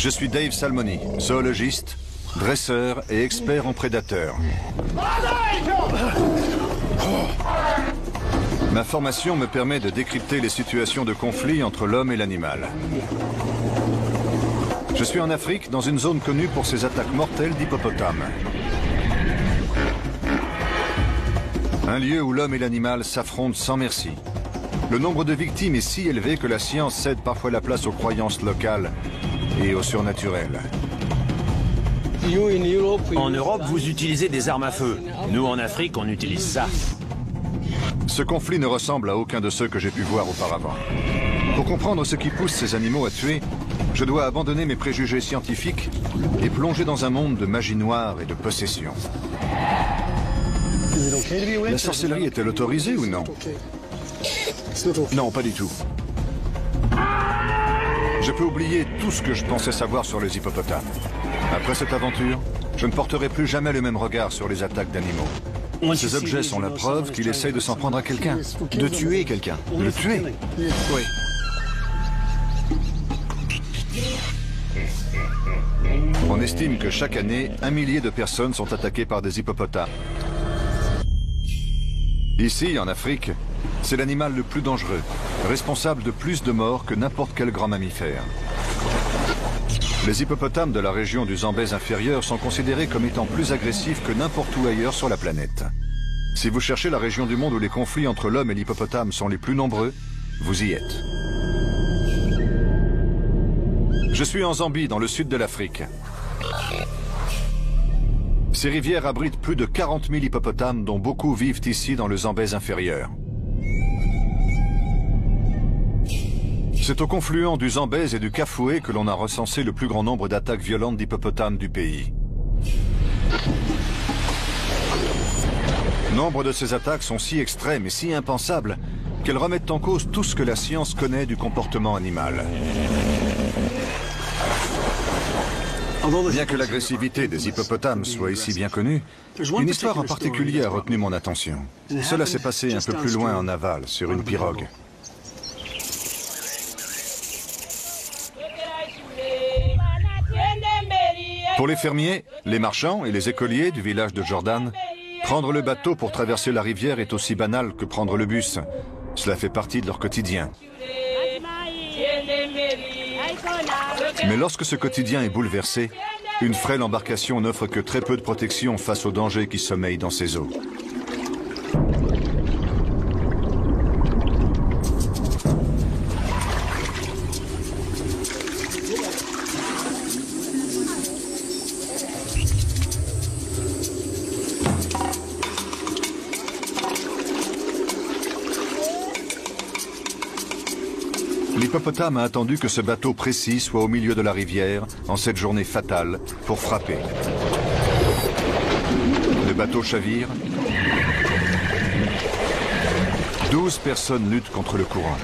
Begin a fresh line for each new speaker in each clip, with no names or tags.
Je suis Dave Salmoni, zoologiste, dresseur et expert en prédateurs. Ma formation me permet de décrypter les situations de conflit entre l'homme et l'animal. Je suis en Afrique, dans une zone connue pour ses attaques mortelles d'hippopotames. Un lieu où l'homme et l'animal s'affrontent sans merci. Le nombre de victimes est si élevé que la science cède parfois la place aux croyances locales et au surnaturel.
En Europe, vous utilisez des armes à feu. Nous, en Afrique, on utilise ça.
Ce conflit ne ressemble à aucun de ceux que j'ai pu voir auparavant. Pour comprendre ce qui pousse ces animaux à tuer, je dois abandonner mes préjugés scientifiques et plonger dans un monde de magie noire et de possession. La sorcellerie est-elle autorisée ou non? Non, pas du tout. Je peux oublier tout ce que je pensais savoir sur les hippopotames. Après cette aventure, je ne porterai plus jamais le même regard sur les attaques d'animaux. Ces objets sont la preuve qu'il essaye de s'en prendre à quelqu'un. De tuer quelqu'un. De le tuer. Oui. On estime que chaque année, 1 millier de personnes sont attaquées par des hippopotames. Ici, en Afrique, c'est l'animal le plus dangereux, responsable de plus de morts que n'importe quel grand mammifère. Les hippopotames de la région du Zambèze inférieur sont considérés comme étant plus agressifs que n'importe où ailleurs sur la planète. Si vous cherchez la région du monde où les conflits entre l'homme et l'hippopotame sont les plus nombreux, vous y êtes. Je suis en Zambie, dans le sud de l'Afrique. Ces rivières abritent plus de 40 000 hippopotames, dont beaucoup vivent ici dans le Zambèze inférieur. C'est au confluent du Zambèze et du Kafoué que l'on a recensé le plus grand nombre d'attaques violentes d'hippopotames du pays. Nombre de ces attaques sont si extrêmes et si impensables qu'elles remettent en cause tout ce que la science connaît du comportement animal. Bien que l'agressivité des hippopotames soit ici bien connue, une histoire en particulier a retenu mon attention. Cela s'est passé un peu plus loin en aval, sur une pirogue. Pour les fermiers, les marchands et les écoliers du village de Jordan, prendre le bateau pour traverser la rivière est aussi banal que prendre le bus. Cela fait partie de leur quotidien. Mais lorsque ce quotidien est bouleversé, une frêle embarcation n'offre que très peu de protection face aux dangers qui sommeillent dans ses eaux. L'hippopotame a attendu que ce bateau précis soit au milieu de la rivière, en cette journée fatale, pour frapper. Le bateau chavire. 12 personnes luttent contre le courant.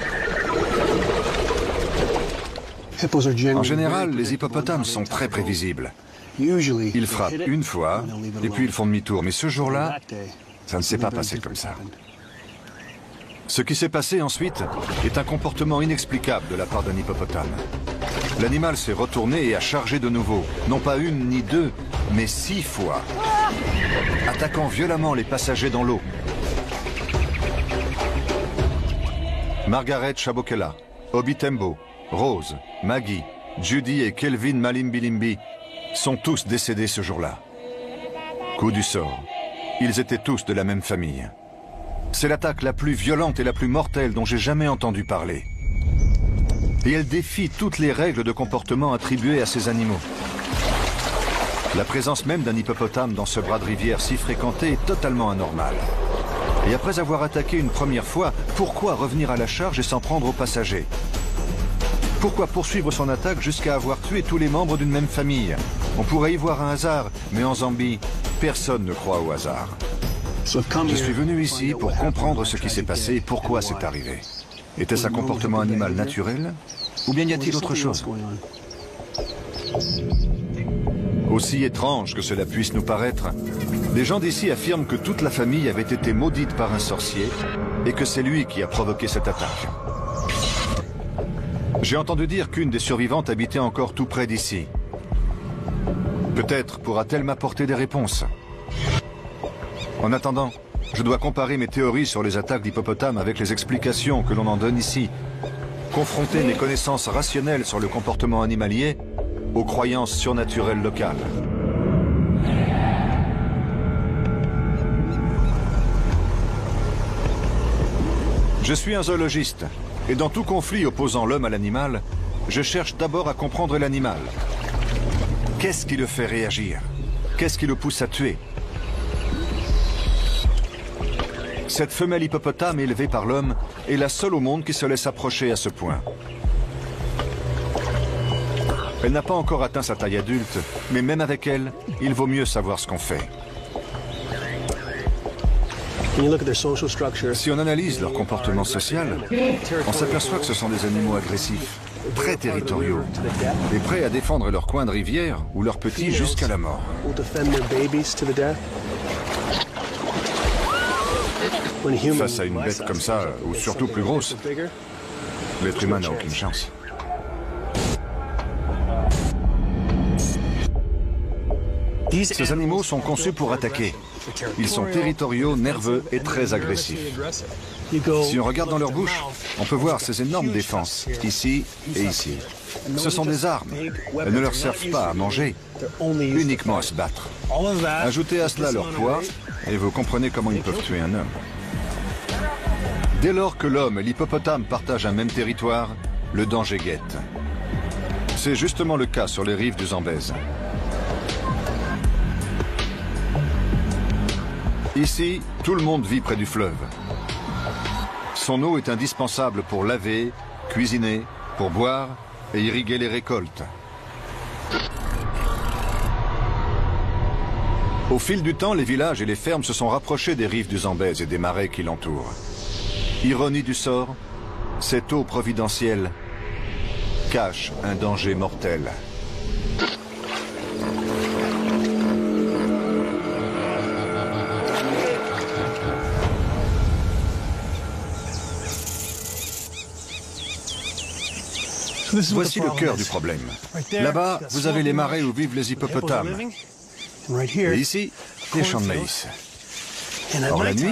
En général, les hippopotames sont très prévisibles. Ils frappent une fois, et puis ils font demi-tour. Mais ce jour-là, ça ne s'est pas passé comme ça. Ce qui s'est passé ensuite est un comportement inexplicable de la part d'un hippopotame. L'animal s'est retourné et a chargé de nouveau, non pas une ni deux, mais 6 fois, attaquant violemment les passagers dans l'eau. Margaret Chabokela, Obi Tembo, Rose, Maggie, Judy et Kelvin Malimbilimbi sont tous décédés ce jour-là. Coup du sort. Ils étaient tous de la même famille. C'est l'attaque la plus violente et la plus mortelle dont j'ai jamais entendu parler. Et elle défie toutes les règles de comportement attribuées à ces animaux. La présence même d'un hippopotame dans ce bras de rivière si fréquenté est totalement anormale. Et après avoir attaqué une première fois, pourquoi revenir à la charge et s'en prendre aux passagers? Pourquoi poursuivre son attaque jusqu'à avoir tué tous les membres d'une même famille? On pourrait y voir un hasard, mais en Zambie, personne ne croit au hasard. Je suis venu ici pour comprendre ce qui s'est passé et pourquoi c'est arrivé. Était-ce un comportement animal naturel? Ou bien y a-t-il autre chose? Aussi étrange que cela puisse nous paraître, les gens d'ici affirment que toute la famille avait été maudite par un sorcier et que c'est lui qui a provoqué cette attaque. J'ai entendu dire qu'une des survivantes habitait encore tout près d'ici. Peut-être pourra-t-elle m'apporter des réponses. En attendant, je dois comparer mes théories sur les attaques d'hippopotames avec les explications que l'on en donne ici. Confronter mes connaissances rationnelles sur le comportement animalier aux croyances surnaturelles locales. Je suis un zoologiste, et dans tout conflit opposant l'homme à l'animal, je cherche d'abord à comprendre l'animal. Qu'est-ce qui le fait réagir? Qu'est-ce qui le pousse à tuer? Cette femelle hippopotame élevée par l'homme est la seule au monde qui se laisse approcher à ce point. Elle n'a pas encore atteint sa taille adulte, mais même avec elle, il vaut mieux savoir ce qu'on fait. Si on analyse leur comportement social, on s'aperçoit que ce sont des animaux agressifs, très territoriaux, et prêts à défendre leur coin de rivière ou leurs petits jusqu'à la mort. Face à une bête comme ça, ou surtout plus grosse, l'être humain n'a aucune chance. Ces animaux sont conçus pour attaquer. Ils sont territoriaux, nerveux et très agressifs. Si on regarde dans leur bouche, on peut voir ces énormes défenses, ici et ici. Ce sont des armes. Elles ne leur servent pas à manger, uniquement à se battre. Ajoutez à cela leur poids, et vous comprenez comment ils peuvent tuer un homme. Dès lors que l'homme et l'hippopotame partagent un même territoire, le danger guette. C'est justement le cas sur les rives du Zambèze. Ici, tout le monde vit près du fleuve. Son eau est indispensable pour laver, cuisiner, pour boire et irriguer les récoltes. Au fil du temps, les villages et les fermes se sont rapprochés des rives du Zambèze et des marais qui l'entourent. Ironie du sort, cette eau providentielle cache un danger mortel. Voici le cœur du problème. Là-bas, vous avez les marais où vivent les hippopotames. Et ici, les champs de maïs. Or, la nuit,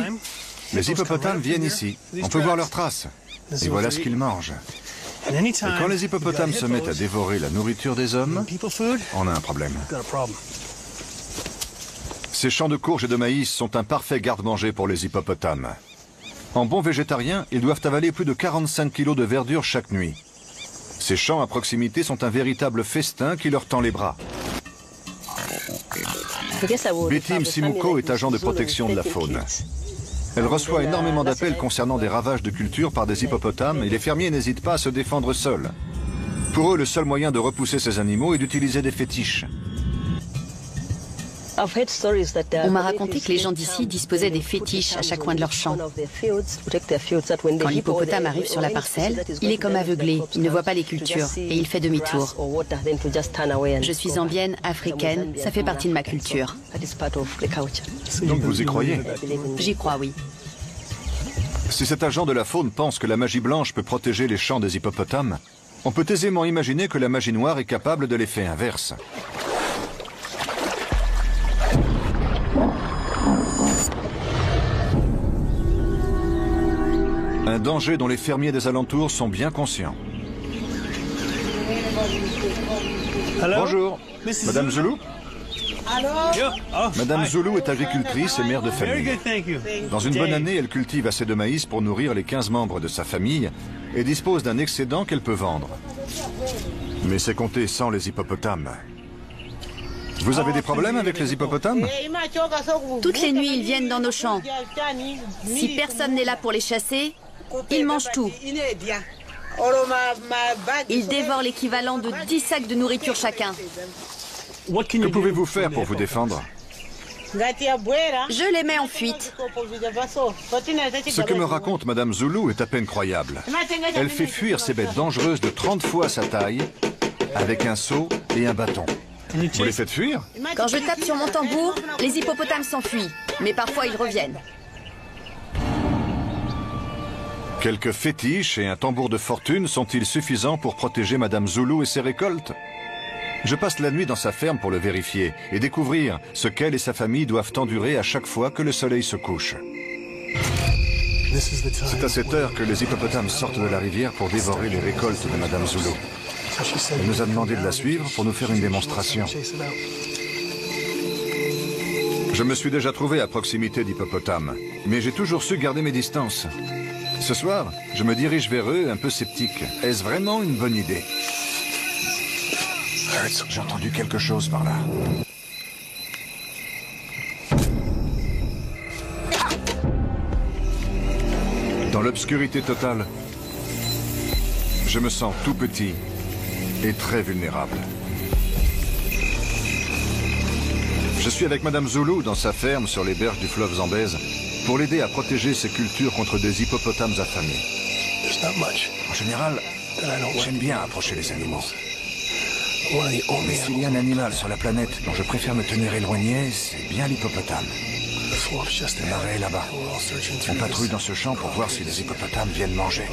les hippopotames viennent ici. On peut voir leurs traces. Et voilà ce qu'ils mangent. Et quand les hippopotames se mettent à dévorer la nourriture des hommes, on a un problème. Ces champs de courges et de maïs sont un parfait garde-manger pour les hippopotames. En bons végétariens, ils doivent avaler plus de 45 kilos de verdure chaque nuit. Ces champs à proximité sont un véritable festin qui leur tend les bras. Betty Msimuko est agent de protection de la faune. Elle reçoit énormément d'appels concernant des ravages de culture par des hippopotames et les fermiers n'hésitent pas à se défendre seuls. Pour eux, le seul moyen de repousser ces animaux est d'utiliser des fétiches.
On m'a raconté que les gens d'ici disposaient des fétiches à chaque coin de leur champ. Quand l'hippopotame arrive sur la parcelle, il est comme aveuglé, il ne voit pas les cultures et il fait demi-tour. Je suis zambienne, africaine, ça fait partie de ma culture.
Donc vous y croyez?
J'y crois, oui.
Si cet agent de la faune pense que la magie blanche peut protéger les champs des hippopotames, on peut aisément imaginer que la magie noire est capable de l'effet inverse. Un danger dont les fermiers des alentours sont bien conscients. Bonjour, Madame Zulu? Madame Zulu est agricultrice et mère de famille. Dans une bonne année, elle cultive assez de maïs pour nourrir les 15 membres de sa famille et dispose d'un excédent qu'elle peut vendre. Mais c'est compté sans les hippopotames. Vous avez des problèmes avec les hippopotames?
Toutes les nuits, ils viennent dans nos champs. Si personne n'est là pour les chasser, ils mangent tout. Ils dévorent l'équivalent de 10 sacs de nourriture chacun.
Que pouvez-vous faire pour vous défendre?
Je les mets en fuite.
Ce que me raconte Madame Zulu est à peine croyable. Elle fait fuir ces bêtes dangereuses de 30 fois sa taille avec un seau et un bâton. Vous les faites fuir?
Quand je tape sur mon tambour, les hippopotames s'enfuient. Mais parfois, ils reviennent.
Quelques fétiches et un tambour de fortune sont-ils suffisants pour protéger Madame Zulu et ses récoltes? Je passe la nuit dans sa ferme pour le vérifier et découvrir ce qu'elle et sa famille doivent endurer à chaque fois que le soleil se couche. C'est à cette heure que les hippopotames sortent de la rivière pour dévorer les récoltes de Madame Zulu. Elle nous a demandé de la suivre pour nous faire une démonstration. Je me suis déjà trouvé à proximité d'hippopotames, mais j'ai toujours su garder mes distances. Ce soir, je me dirige vers eux un peu sceptique. Est-ce vraiment une bonne idée? J'ai entendu quelque chose par là. Dans l'obscurité totale, je me sens tout petit et très vulnérable. Je suis avec Madame Zulu dans sa ferme sur les berges du fleuve Zambèze pour l'aider à protéger ses cultures contre des hippopotames affamés. En général, j'aime bien approcher les animaux. Mais s'il y a un animal sur la planète dont je préfère me tenir éloigné, c'est bien l'hippopotame. Le marais est là-bas. On patrouille dans ce champ pour voir si les hippopotames viennent manger.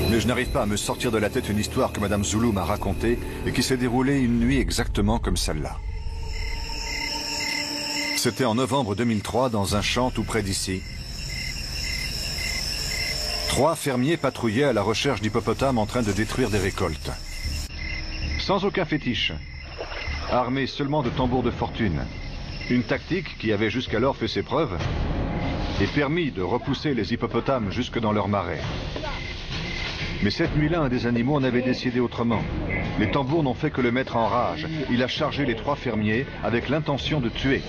Mais je n'arrive pas à me sortir de la tête une histoire que Madame Zulu m'a racontée et qui s'est déroulée une nuit exactement comme celle-là. C'était en novembre 2003 dans un champ tout près d'ici. 3 fermiers patrouillaient à la recherche d'hippopotames en train de détruire des récoltes. Sans aucun fétiche, armés seulement de tambours de fortune, une tactique qui avait jusqu'alors fait ses preuves et permis de repousser les hippopotames jusque dans leur marais. Mais cette nuit-là, un des animaux en avait décidé autrement. Les tambours n'ont fait que le mettre en rage. Il a chargé les 3 fermiers avec l'intention de tuer.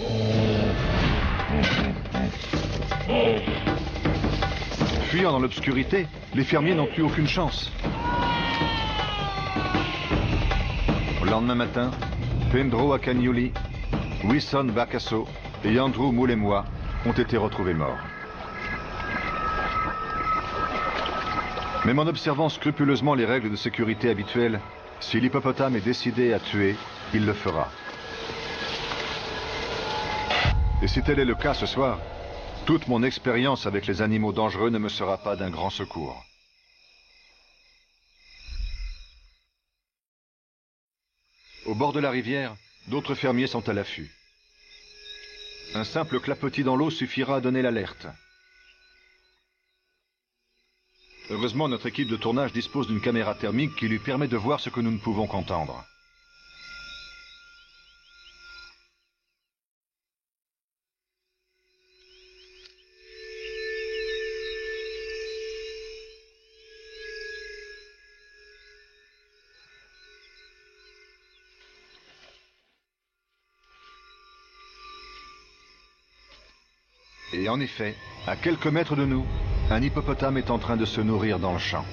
Fuyant dans l'obscurité, les fermiers n'ont eu aucune chance. Le lendemain matin, Pedro Acagnoli, Wilson Bacasso et Andrew Moulemois ont été retrouvés morts. Même en observant scrupuleusement les règles de sécurité habituelles, si l'hippopotame est décidé à tuer, il le fera. Et si tel est le cas ce soir, toute mon expérience avec les animaux dangereux ne me sera pas d'un grand secours. Au bord de la rivière, d'autres fermiers sont à l'affût. Un simple clapotis dans l'eau suffira à donner l'alerte. Heureusement, notre équipe de tournage dispose d'une caméra thermique qui lui permet de voir ce que nous ne pouvons qu'entendre. Et en effet, à quelques mètres de nous, un hippopotame est en train de se nourrir dans le champ.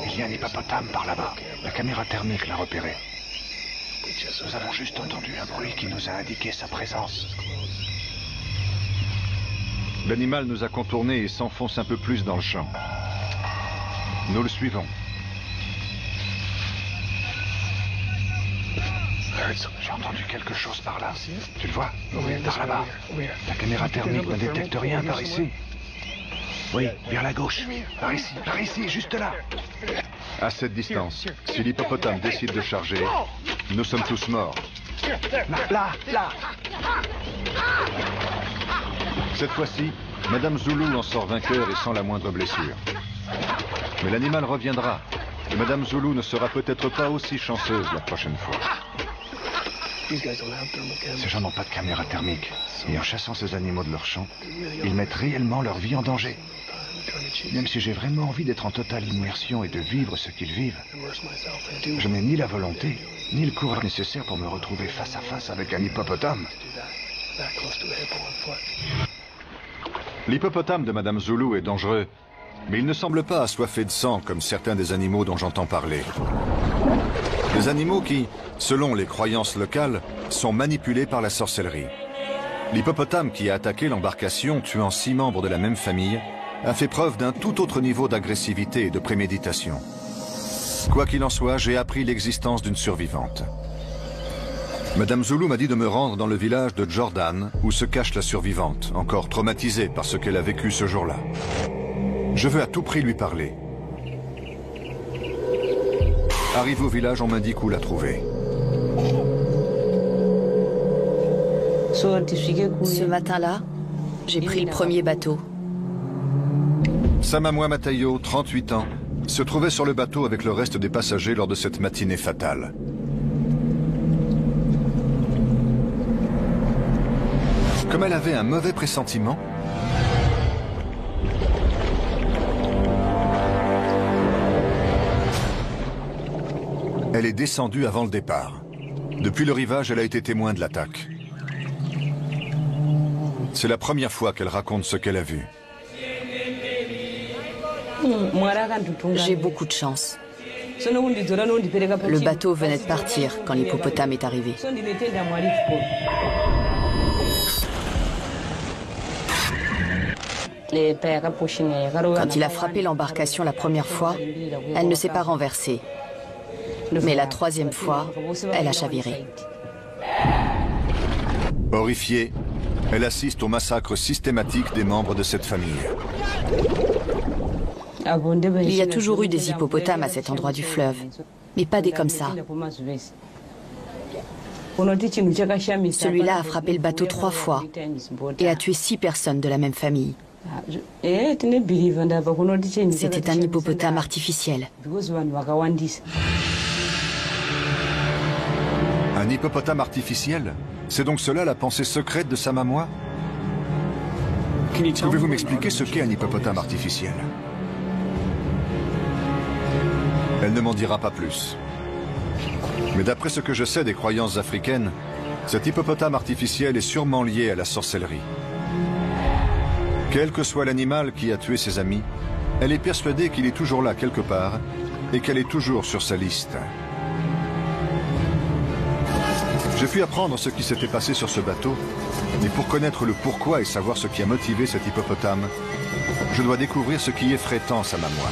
Il y a un hippopotame par là-bas. La caméra thermique l'a repéré. Nous avons juste entendu un bruit qui nous a indiqué sa présence. L'animal nous a contournés et s'enfonce un peu plus dans le champ. Nous le suivons. J'ai entendu quelque chose par là. Tu le vois? Par là-bas. La caméra thermique ne détecte rien par ici. Oui, vers la gauche. Par ici, juste là. À cette distance, si l'hippopotame décide de charger, nous sommes tous morts. Là. Cette fois-ci, Madame Zulu en sort vainqueur et sans la moindre blessure. Mais l'animal reviendra. Et Madame Zulu ne sera peut-être pas aussi chanceuse la prochaine fois. Ces gens n'ont pas de caméra thermique. Et en chassant ces animaux de leur champ, ils mettent réellement leur vie en danger. Même si j'ai vraiment envie d'être en totale immersion et de vivre ce qu'ils vivent, je n'ai ni la volonté, ni le courage nécessaire pour me retrouver face à face avec un hippopotame. L'hippopotame de Madame Zulu est dangereux, mais il ne semble pas assoiffé de sang comme certains des animaux dont j'entends parler. Des animaux qui, selon les croyances locales, sont manipulés par la sorcellerie. L'hippopotame qui a attaqué l'embarcation, tuant 6 membres de la même famille, a fait preuve d'un tout autre niveau d'agressivité et de préméditation. Quoi qu'il en soit, j'ai appris l'existence d'une survivante. Madame Zulu m'a dit de me rendre dans le village de Jordan, où se cache la survivante, encore traumatisée par ce qu'elle a vécu ce jour-là. Je veux à tout prix lui parler. Arrivé au village, on m'indique où la trouver.
Ce matin-là, j'ai pris le premier bateau.
Samamwa Matayo, 38 ans, se trouvait sur le bateau avec le reste des passagers lors de cette matinée fatale. Comme elle avait un mauvais pressentiment, elle est descendue avant le départ. Depuis le rivage, elle a été témoin de l'attaque. C'est la première fois qu'elle raconte ce qu'elle a vu.
J'ai beaucoup de chance. Le bateau venait de partir quand l'hippopotame est arrivé. Quand il a frappé l'embarcation la première fois, elle ne s'est pas renversée. Mais la troisième fois, elle a chaviré.
Horrifiée, elle assiste au massacre systématique des membres de cette famille.
Il y a toujours eu des hippopotames à cet endroit du fleuve, mais pas des comme ça. Celui-là a frappé le bateau 3 fois et a tué 6 personnes de la même famille. C'était un hippopotame artificiel.
Un hippopotame artificiel? C'est donc cela la pensée secrète de Samamwa? Pouvez-vous m'expliquer ce qu'est un hippopotame artificiel? Elle ne m'en dira pas plus. Mais d'après ce que je sais des croyances africaines, cet hippopotame artificiel est sûrement lié à la sorcellerie. Quel que soit l'animal qui a tué ses amis, elle est persuadée qu'il est toujours là quelque part et qu'elle est toujours sur sa liste. J'ai pu apprendre ce qui s'était passé sur ce bateau, mais pour connaître le pourquoi et savoir ce qui a motivé cet hippopotame, je dois découvrir ce qui effraie tant Samamwa.